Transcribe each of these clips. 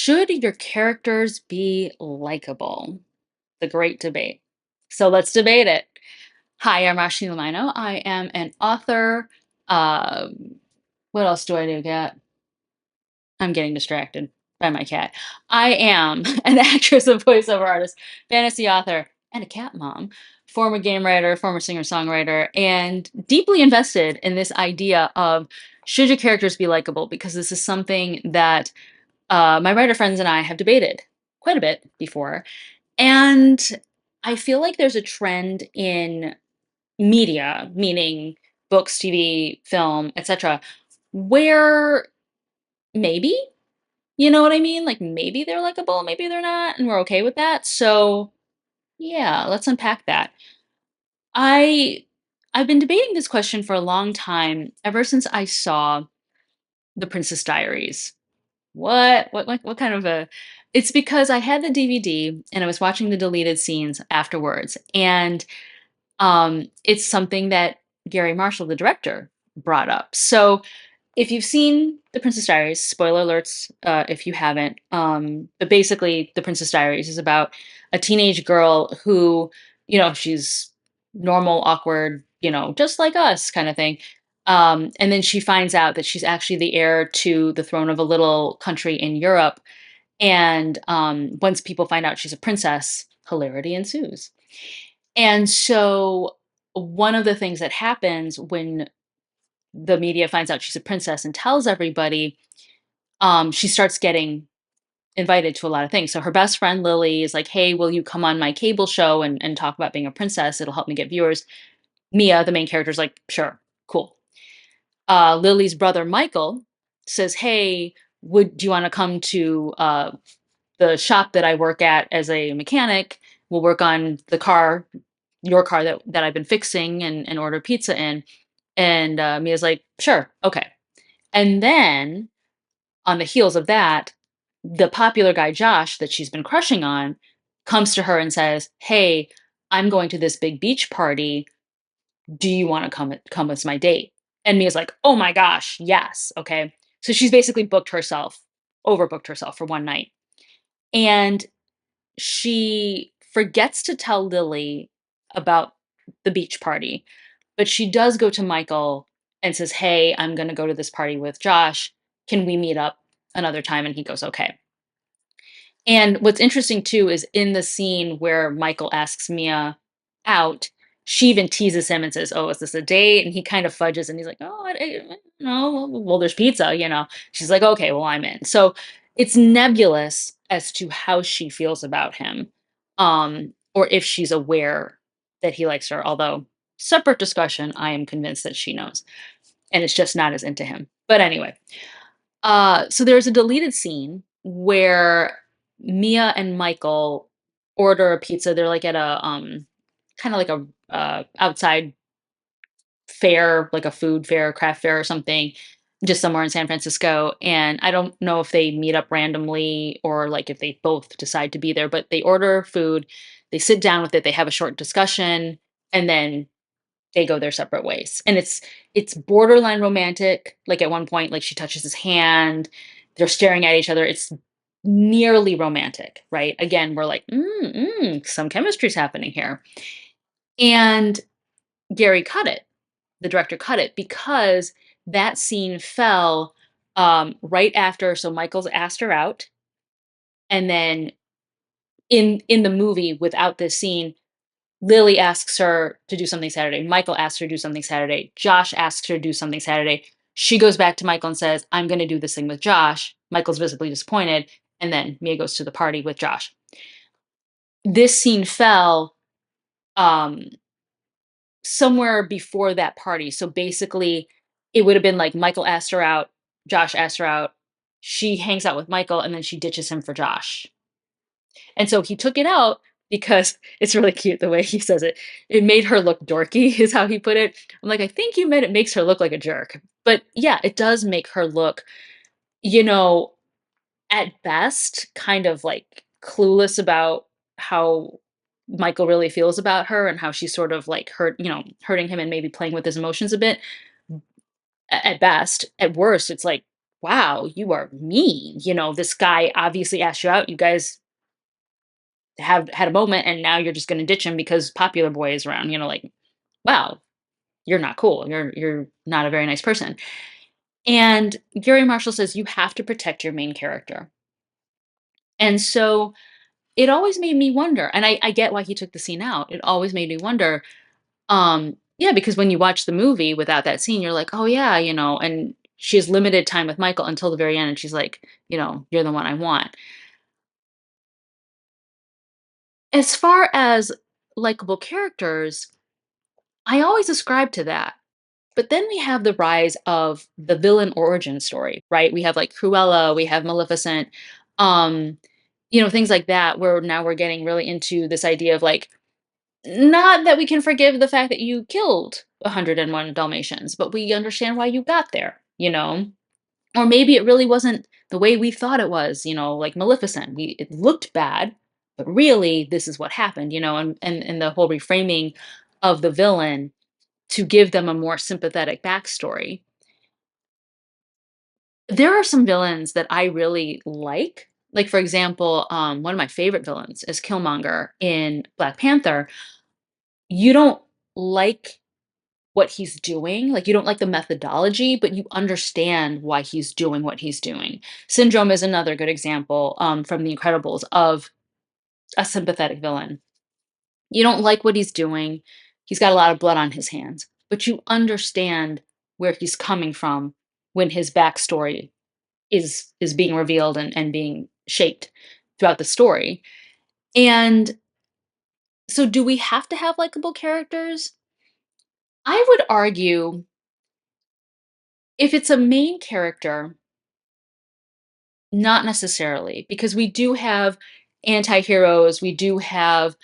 Should your characters be likable? The great debate. So let's debate it. Hi, I'm Roshni Lamino. I am an author. Um, what else do I do? Get? I'm getting distracted by my cat. I am an actress and voiceover artist, fantasy author, and a cat mom, former game writer, former singer-songwriter, and deeply invested in this idea of should your characters be likable? Because this is something that my writer friends and I have debated quite a bit before. And I feel like there's a trend in media, meaning books, TV, film, etc., where maybe, you know what I mean? Like maybe they're likable, maybe they're not, and we're okay with that. So, yeah, let's unpack that. I I've been debating this question for a long time, ever since I saw The Princess Diaries. What kind of a it's because I had the DVD and I was watching the deleted scenes afterwards, and, it's something that Gary Marshall, the director, brought up. So, if you've seen The Princess Diaries, spoiler alerts, if you haven't, but basically, The Princess Diaries is about a teenage girl who, she's normal, awkward, just like us kinda thing, and then she finds out that she's actually the heir to the throne of a little country in Europe, and, once people find out she's a princess, hilarity ensues. And so, one of the things that happens when the media finds out she's a princess and tells everybody, she starts getting invited to a lot of things. So her best friend Lily is like, "Hey, will you come on my cable show and talk about being a princess? It'll help me get viewers." Mia, the main character, is like, "Sure, cool." Lily's brother Michael says, "Hey, would do you want to come to the shop that I work at as a mechanic? We'll work on the car, your car that I've been fixing and order pizza in." And Mia's like, "Sure, okay." And then on the heels of that, the popular guy Josh that she's been crushing on comes to her and says, "Hey, I'm going to this big beach party. Do you want to come as my date?" And Mia's like, "Oh my gosh, yes." Okay. So she's basically overbooked herself for one night. And she forgets to tell Lily about the beach party, but she does go to Michael and says, "Hey, I'm going to go to this party with Josh. Can we meet up another time?" And he goes, "Okay." And what's interesting too is in the scene where Michael asks Mia out, she even teases him and says, "Oh, is this a date?" And he kind of fudges and he's like, "Oh, no, well, there's pizza." She's like, "Okay, well, I'm in." So it's nebulous as to how she feels about him, or if she's aware that he likes her. Although, separate discussion, I am convinced that she knows and it's just not as into him. But anyway, so there's a deleted scene where Mia and Michael order a pizza. They're like at a kind of like a outside fair, like a food fair, craft fair or something, just somewhere in San Francisco. And I don't know if they meet up randomly or like if they both decide to be there, but they order food, they sit down with it, they have a short discussion, and then they go their separate ways. And it's borderline romantic. Like at one point, like she touches his hand, they're staring at each other. It's nearly romantic, right? Again, we're like, some chemistry's happening here. And Gary cut it. The director cut it because that scene fell right after. So Michael's asked her out, and then in the movie, without this scene, Lily asks her to do something Saturday. Michael asks her to do something Saturday. Josh asks her to do something Saturday. She goes back to Michael and says, "I'm going to do this thing with Josh." Michael's visibly disappointed. And then Mia goes to the party with Josh. This scene fell um, somewhere before that party. So basically, it would have been like Michael asked her out, Josh asked her out. She hangs out with Michael and then she ditches him for Josh. And so he took it out because it's really cute the way he says it. It made her look dorky, is how he put it. I'm like, I think you meant it makes her look like a jerk. But yeah, it does make her look, you know, at best, kind of like clueless about how Michael really feels about her and how she's sort of like hurting him and maybe playing with his emotions a bit. At best. At worst, it's like wow, you are mean. This guy obviously asked you out. You guys have had a moment and now you're just going to ditch him because popular boy is around. Like, wow, you're not cool. You're not a very nice person. And Gary Marshall says you have to protect your main character. And so it always made me wonder, and I get why he took the scene out. It always made me wonder, yeah, because when you watch the movie without that scene, you're like, oh yeah, and she has limited time with Michael until the very end, and she's like, you're the one I want. As far as likable characters, I always ascribe to that. But then we have the rise of the villain origin story, right? We have like Cruella, we have Maleficent, um, things like that, where now we're getting really into this idea of like, not that we can forgive the fact that you killed 101 Dalmatians, but we understand why you got there, Or maybe it really wasn't the way we thought it was, like Maleficent. It looked bad, but really this is what happened, and the whole reframing of the villain to give them a more sympathetic backstory. There are some villains that I really like. Like, for example, one of my favorite villains is Killmonger in Black Panther. You don't like what he's doing, like, you don't like the methodology, but you understand why he's doing what he's doing. Syndrome is another good example, from The Incredibles of a sympathetic villain. You don't like what he's doing. He's got a lot of blood on his hands, but you understand where he's coming from when his backstory is being revealed and being shaped throughout the story. And so do we have to have likable characters? I would argue if it's a main character, not necessarily, because we do have anti-heroes, we do have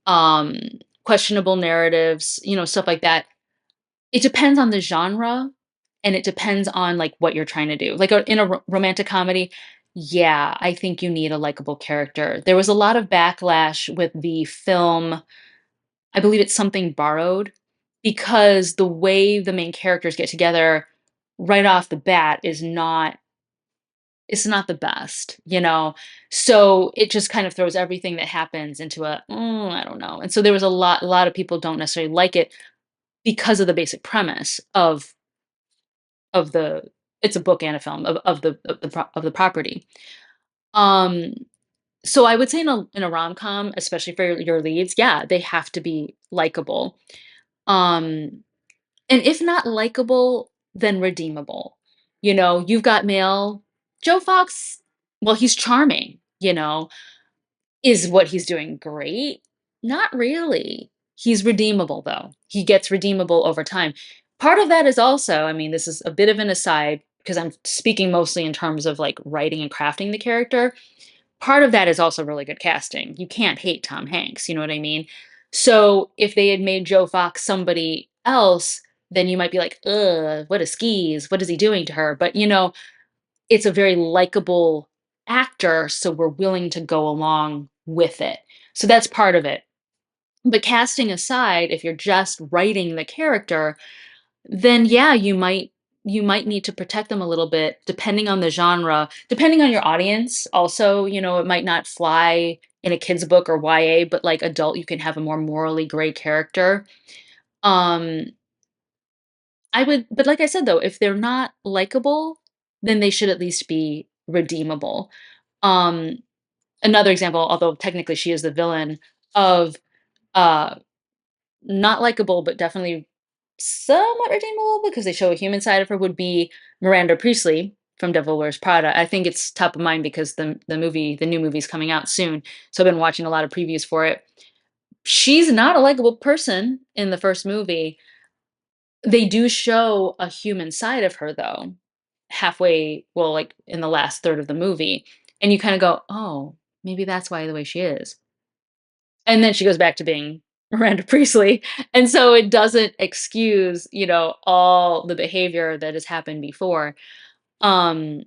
um questionable narratives, stuff like that. It depends on the genre, and it depends on, like, what you're trying to do. Like, in a romantic comedy, yeah, I think you need a likable character. There was a lot of backlash with the film, I believe it's Something Borrowed, because the way the main characters get together right off the bat is not the best, So, it just kind of throws everything that happens into I don't know. And so there was a lot of people don't necessarily like it because of the basic premise of the it's a book and a film of the property. Um, so I would say in a rom-com, especially for your leads, yeah, they have to be likable. Um, and if not likable, then redeemable. You've got mail. Joe Fox, well, he's charming, Is what he's doing great? Not really. He's redeemable, though. He gets redeemable over time. Part of that is also, I mean, this is a bit of an aside because I'm speaking mostly in terms of like writing and crafting the character. Part of that is also really good casting. You can't hate Tom Hanks, you know what I mean? So if they had made Joe Fox somebody else, then you might be like, ugh, what a skis. What is he doing to her? But, it's a very likable actor, so we're willing to go along with it. So that's part of it. But casting aside, if you're just writing the character, then yeah, you might need to protect them a little bit depending on the genre, depending on your audience. Also, it might not fly in a kids book or YA, but like adult, you can have a more morally gray character. Um but like I said though, if they're not likable, then they should at least be redeemable. Um, Another example, although technically she is the villain of uh not likable, but definitely somewhat redeemable because they show a human side of her would be Miranda Priestley from Devil Wears Prada. I think it's top of mind because the new movie's coming out soon. So I've been watching a lot of previews for it. She's not a likable person in the first movie. They do show a human side of her though, halfway, well, like in the last third of the movie. And you kind of go, oh, maybe that's why the way she is. And then she goes back to being Miranda Priestley. And so it doesn't excuse, all the behavior that has happened before. Um,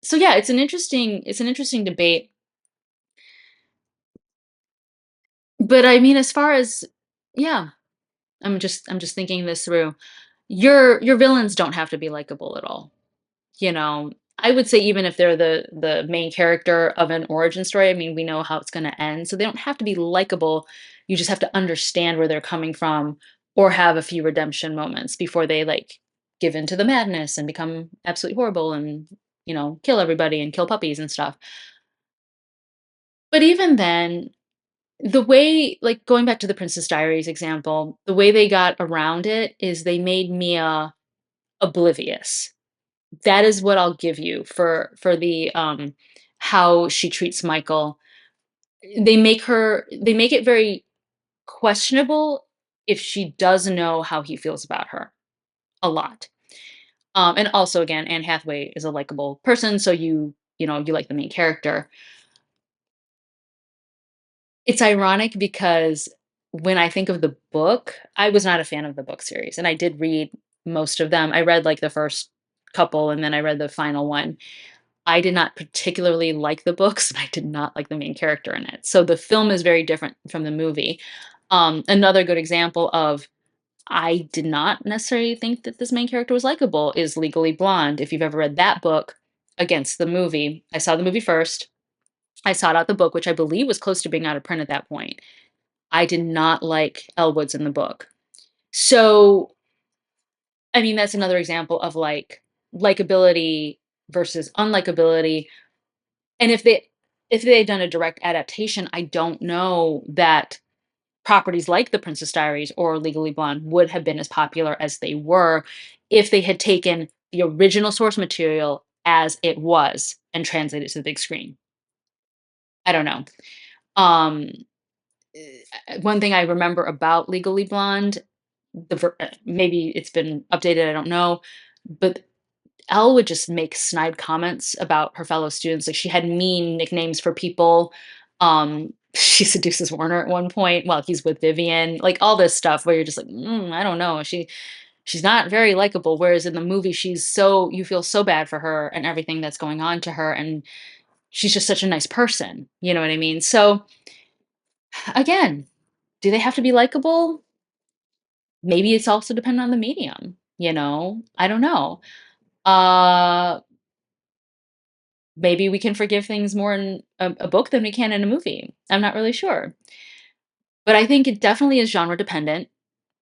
so yeah, it's an interesting debate. But I mean, as far as yeah, I'm just thinking this through. Your villains don't have to be likable at all. you know, I would say even if they're the main character of an origin story, I mean, we know how it's gonna end, so they don't have to be likable, you just have to understand where they're coming from or have a few redemption moments before they, like, give into the madness and become absolutely horrible and, kill everybody and kill puppies and stuff. But even then, the way like, going back to the Princess Diaries example, the way they got around it is they made Mia oblivious. That is what I'll give you for the, how she treats Michael. They make it very questionable if she does know how he feels about her, a lot. And also, again, Anne Hathaway is a likable person, so you like the main character. It's ironic because when I think of the book, I was not a fan of the book series, and I did read most of them. I read, like, the first couple, and then I read the final one. I did not particularly like the books, and I did not like the main character in it. So the film is very different from the movie. Another good example of I did not necessarily think that this main character was likable is Legally Blonde. If you've ever read that book against the movie, I saw the movie first. I sought out the book, which I believe was close to being out of print at that point. I did not like Elwood's in the book. So, I mean, that's another example of like likability versus unlikability. And if they had done a direct adaptation, I don't know that properties like The Princess Diaries or Legally Blonde would have been as popular as they were if they had taken the original source material as it was and translated it to the big screen. I don't know. Um, One thing I remember about Legally Blonde, maybe it's been updated, I don't know, but Elle would just make snide comments about her fellow students, like, she had mean nicknames for people. She seduces Warner at one point while he's with Vivian, like, all this stuff where you're just like, I don't know, she's not very likable, whereas in the movie, you feel so bad for her and everything that's going on to her, and she's just such a nice person, you know what I mean? So, again, do they have to be likable? Maybe it's also dependent on the medium, you know? I don't know. Uh Maybe we can forgive things more in a book than we can in a movie. I'm not really sure. But I think it definitely is genre dependent,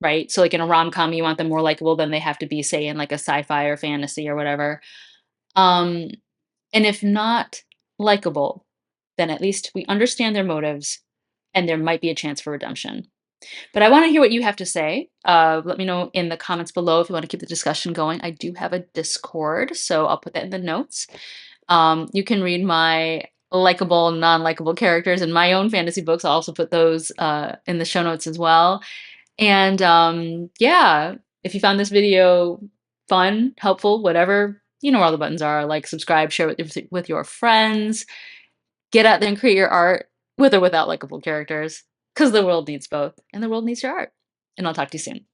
right? So, like, in a rom-com, you want them more likable than they have to be, say, in, like, a sci-fi or fantasy or whatever. Um, and if not likable, then at least we understand their motives, and there might be a chance for redemption. But I wanna hear what you have to say. Let me know in the comments below if you wanna keep the discussion going. I do have a Discord, so I'll put that in the notes. You can read my likable, non-likable characters in my own fantasy books. I'll also put those in the show notes as well. And yeah, if you found this video fun, helpful, whatever, you know where all the buttons are. Like, subscribe, share with your friends. Get out there and create your art with or without likable characters, because the world needs both, and the world needs your art. And I'll talk to you soon.